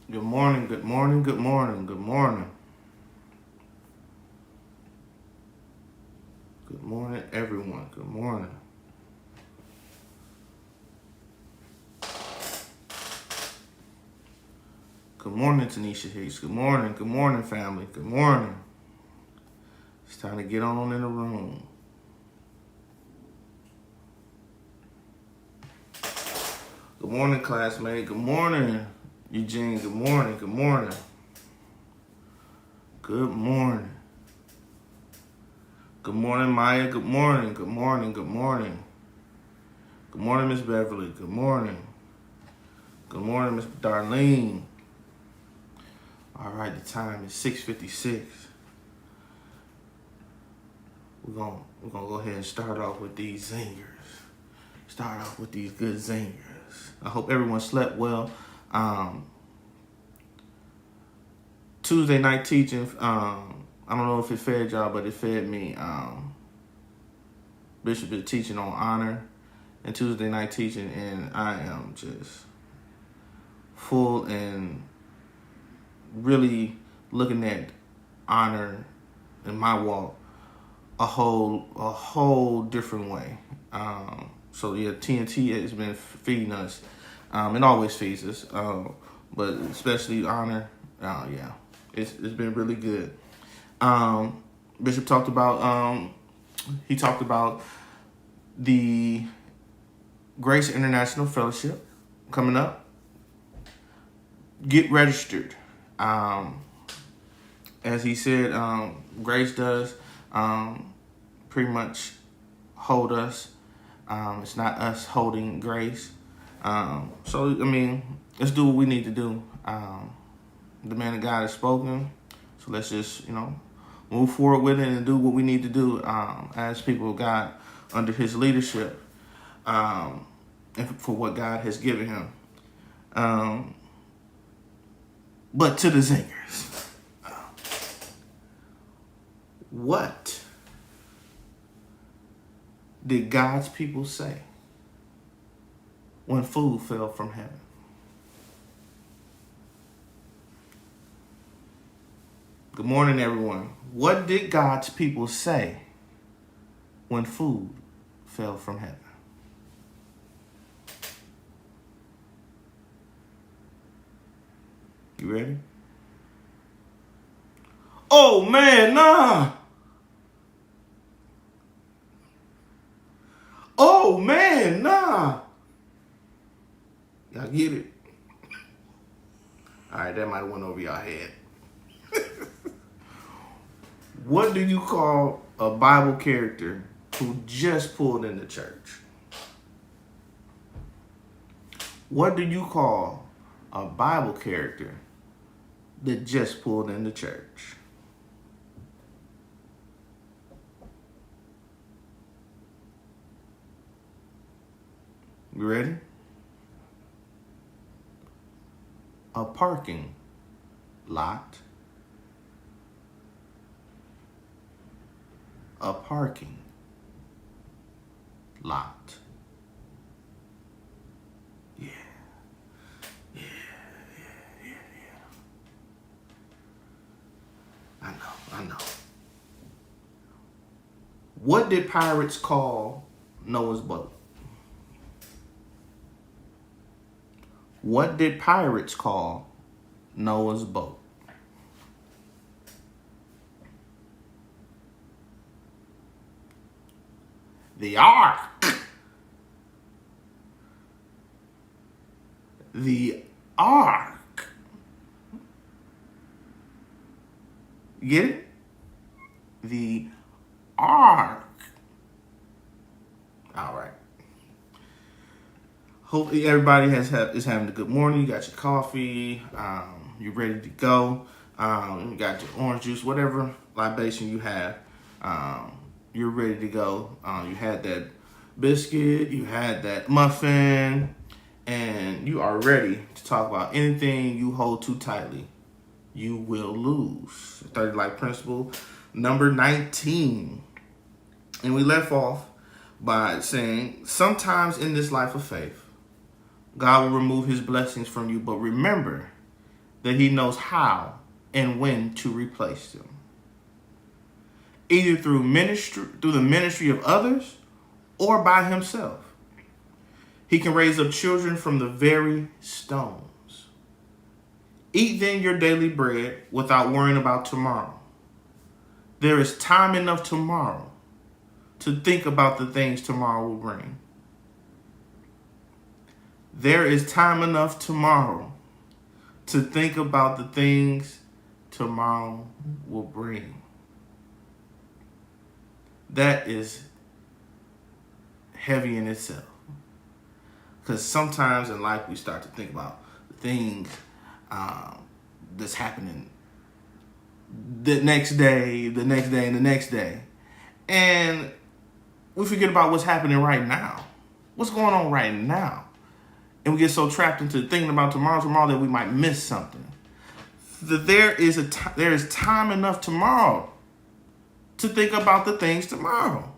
Good morning, good morning, good morning, good morning. Good morning, everyone. Good morning. Good morning, Tanisha Hicks. Good morning, family. Good morning. It's time to get on in the room. Good morning, classmate. Good morning, Eugene. Good morning, good morning. Good morning. Good morning, Maya. Good morning, good morning, good morning. Good morning, Miss Beverly. Good morning. Good morning, Miss Darlene. All right, the time is 6:56. We're gonna go ahead and start off with these zingers. Start off with these good zingers. I hope everyone slept well. Tuesday night teaching. I don't know if it fed y'all, but it fed me. Bishop is teaching on honor and Tuesday night teaching, and I am just full and really looking at honor in my walk a whole different way. So yeah, TNT has been feeding us. It always feeds us, but especially honor. Yeah, it's been really good. Bishop talked about he talked about the Grace International Fellowship coming up. Get registered. As he said, Grace does pretty much hold us. It's not us holding Grace. So, I mean, let's do what we need to do. The man of God has spoken. So let's just, move forward with it and do what we need to do as people of God under his leadership and for what God has given him. But to the zingers. What did God's people say when food fell from heaven? Good morning, everyone. What did God's people say when food fell from heaven? You ready? Oh, man, nah. Oh, man, nah. Y'all get it? All right, that might have went over y'all head. What do you call a Bible character who just pulled into church? What do you call a Bible character that just pulled into church? You ready? A parking lot. A parking lot. Yeah. I know. What did pirates call Noah's boat? What did pirates call Noah's boat? The ark. The ark. Get it? The ark. All right. Hopefully everybody is having a good morning. You got your coffee. You're ready to go. You got your orange juice, whatever libation you have. You're ready to go. You had that biscuit. You had that muffin. And you are ready to talk about anything you hold too tightly. You will lose. 30 Life Principle, number 19. And we left off by saying, sometimes in this life of faith, God will remove his blessings from you, but remember that he knows how and when to replace them. Either through the ministry of others, or by himself. He can raise up children from the very stones. Eat then your daily bread without worrying about tomorrow. There is time enough tomorrow to think about the things tomorrow will bring. There is time enough tomorrow to think about the things tomorrow will bring. That is heavy in itself. Because sometimes in life we start to think about the things that's happening the next day, and the next day. And we forget about what's happening right now. What's going on right now? And we get so trapped into thinking about tomorrow that we might miss something. There is time enough tomorrow to think about the things tomorrow.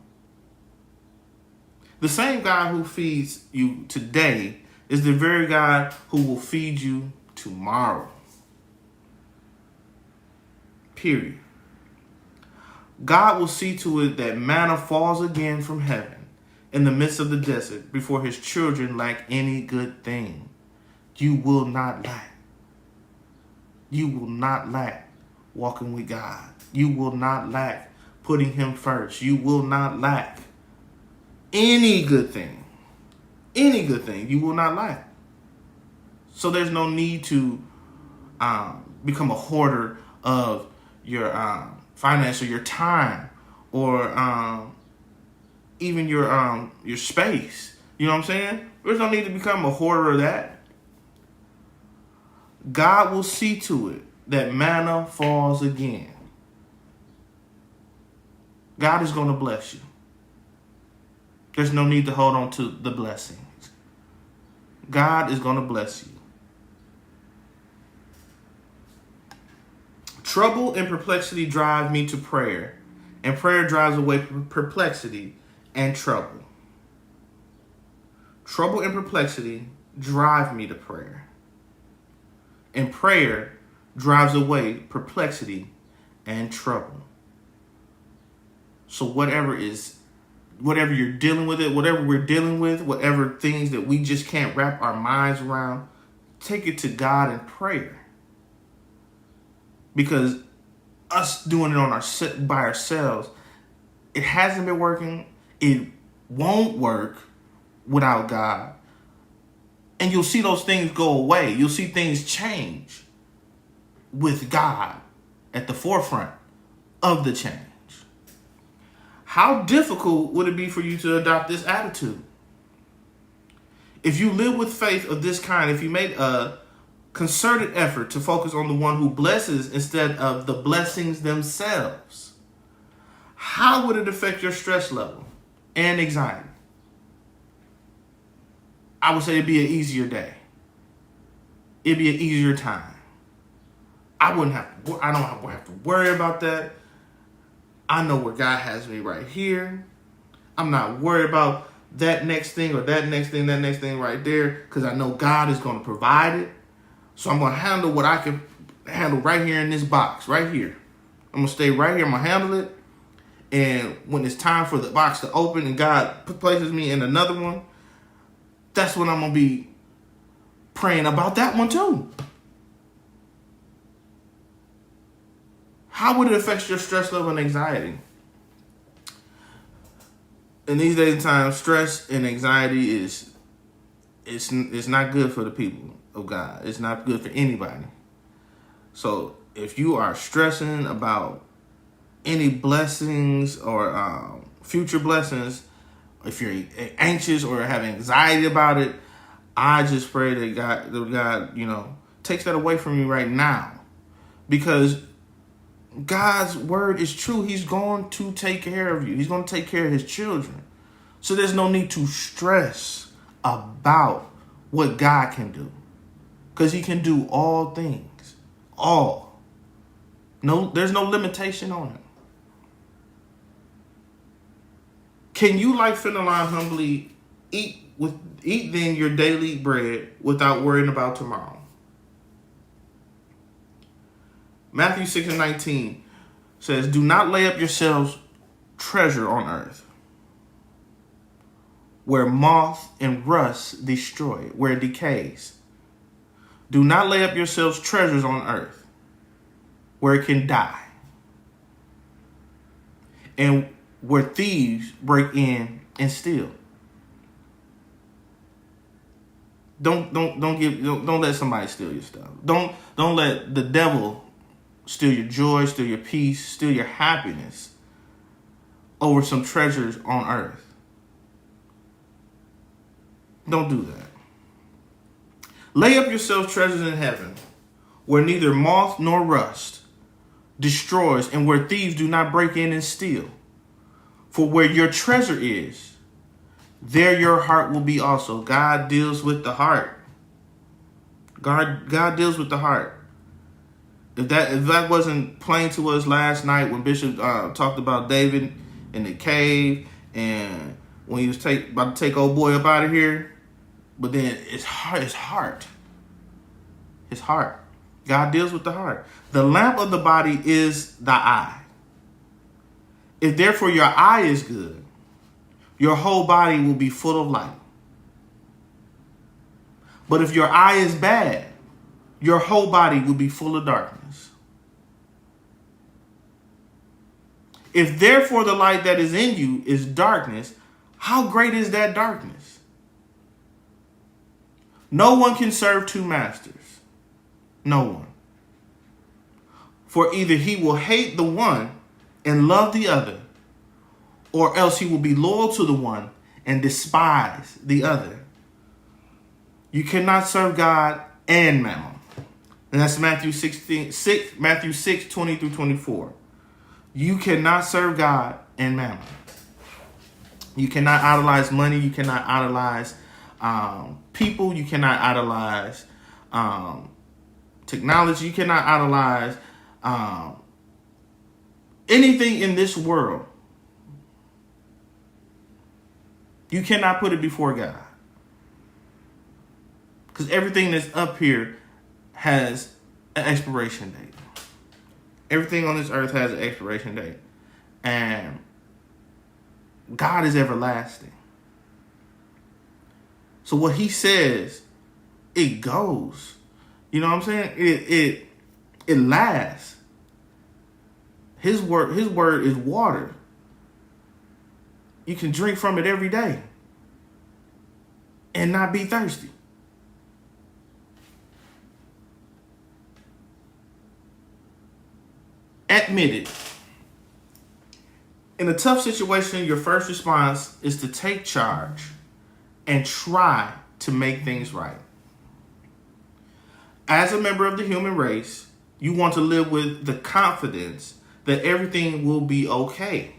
The same God who feeds you today is the very God who will feed you tomorrow. Period. God will see to it that manna falls again from heaven in the midst of the desert before his children lack any good thing. You will not lack. You will not lack walking with God. You will not lack putting him first. You will not lack any good thing. Any good thing you will not lack. So there's no need to become a hoarder of your finance or your time or even your space. You know what I'm saying? There's no need to become a hoarder of that. God will see to it that manna falls again. God is going to bless you. There's no need to hold on to the blessings. God is going to bless you. Trouble and perplexity drive me to prayer, and prayer drives away perplexity and trouble. Trouble and perplexity drive me to prayer, and prayer drives away perplexity and trouble. So whatever you're dealing with it, whatever we're dealing with, whatever things that we just can't wrap our minds around, take it to God in prayer. Because us doing it by ourselves, it hasn't been working. It won't work without God. And you'll see those things go away. You'll see things change with God at the forefront of the change. How difficult would it be for you to adopt this attitude? If you live with faith of this kind, if you made a concerted effort to focus on the one who blesses instead of the blessings themselves, how would it affect your stress level and anxiety? I would say it'd be an easier day. It'd be an easier time. I don't have to worry about that. I know where God has me right here. I'm not worried about that next thing or that next thing right there, because I know God is going to provide it. So I'm going to handle what I can handle right here in this box, right here. I'm going to stay right here. I'm going to handle it. And when it's time for the box to open and God places me in another one, that's when I'm going to be praying about that one too. How would it affect your stress level and anxiety? In these days and times, stress and anxiety it's not good for the people of God. It's not good for anybody. So if you are stressing about any blessings or future blessings, if you're anxious or have anxiety about it, I just pray that God, takes that away from you right now, because God's word is true. He's going to take care of you. He's going to take care of his children. So there's no need to stress about what God can do, because he can do all things. All. No, there's no limitation on it. Can you, like Fenelon, humbly eat then your daily bread without worrying about tomorrow? Matthew 6:19 says, do not lay up yourselves treasure on earth, where moth and rust destroy it, where it decays. Do not lay up yourselves treasures on earth, where it can die, and where thieves break in and steal. Don't let somebody steal your stuff. Don't let the devil steal your joy, steal your peace, steal your happiness over some treasures on earth. Don't do that. Lay up yourselves treasures in heaven, where neither moth nor rust destroys, and where thieves do not break in and steal. For where your treasure is, there your heart will be also. God deals with the heart. God deals with the heart. If that wasn't plain to us last night when Bishop talked about David in the cave, and when he was about to take old boy up out of here, but then his heart. God deals with the heart. The lamp of the body is the eye. If therefore your eye is good, your whole body will be full of light. But if your eye is bad, your whole body will be full of darkness. If therefore the light that is in you is darkness, how great is that darkness? No one can serve two masters. No one. For either he will hate the one and love the other, or else he will be loyal to the one and despise the other. You cannot serve God and mammon. And that's Matthew 6, 20 through 24. You cannot serve God and mammon. You cannot idolize money. You cannot idolize people. You cannot idolize technology. You cannot idolize anything in this world. You cannot put it before God. Because everything that's up here has an expiration date. Everything on this earth has an expiration date. And God is everlasting. So what he says, it goes. You know what I'm saying? It lasts. His word is water. You can drink from it every day and not be thirsty. Admit it. In a tough situation, your first response is to take charge and try to make things right. As a member of the human race, you want to live with the confidence that everything will be okay.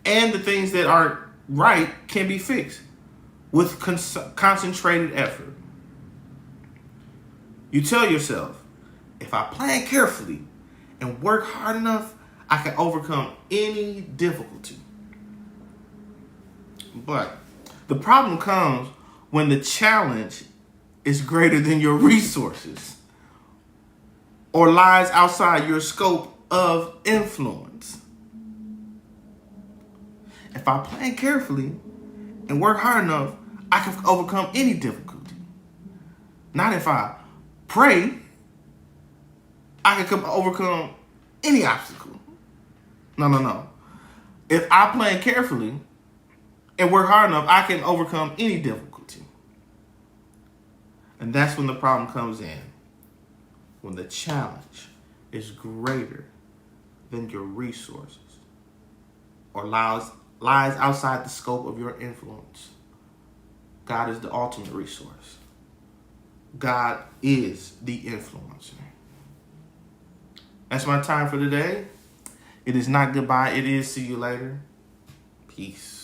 And the things that aren't right can be fixed with concentrated effort. You tell yourself, if I plan carefully and work hard enough, I can overcome any difficulty. But the problem comes when the challenge is greater than your resources or lies outside your scope of influence. If I plan carefully and work hard enough, I can overcome any difficulty. Not if I pray, I can overcome any obstacle. No. If I plan carefully and work hard enough, I can overcome any difficulty. And that's when the problem comes in. When the challenge is greater than your resources or lies outside the scope of your influence. God is the ultimate resource. God is the influencer. That's my time for today. It is not goodbye. It is see you later. Peace.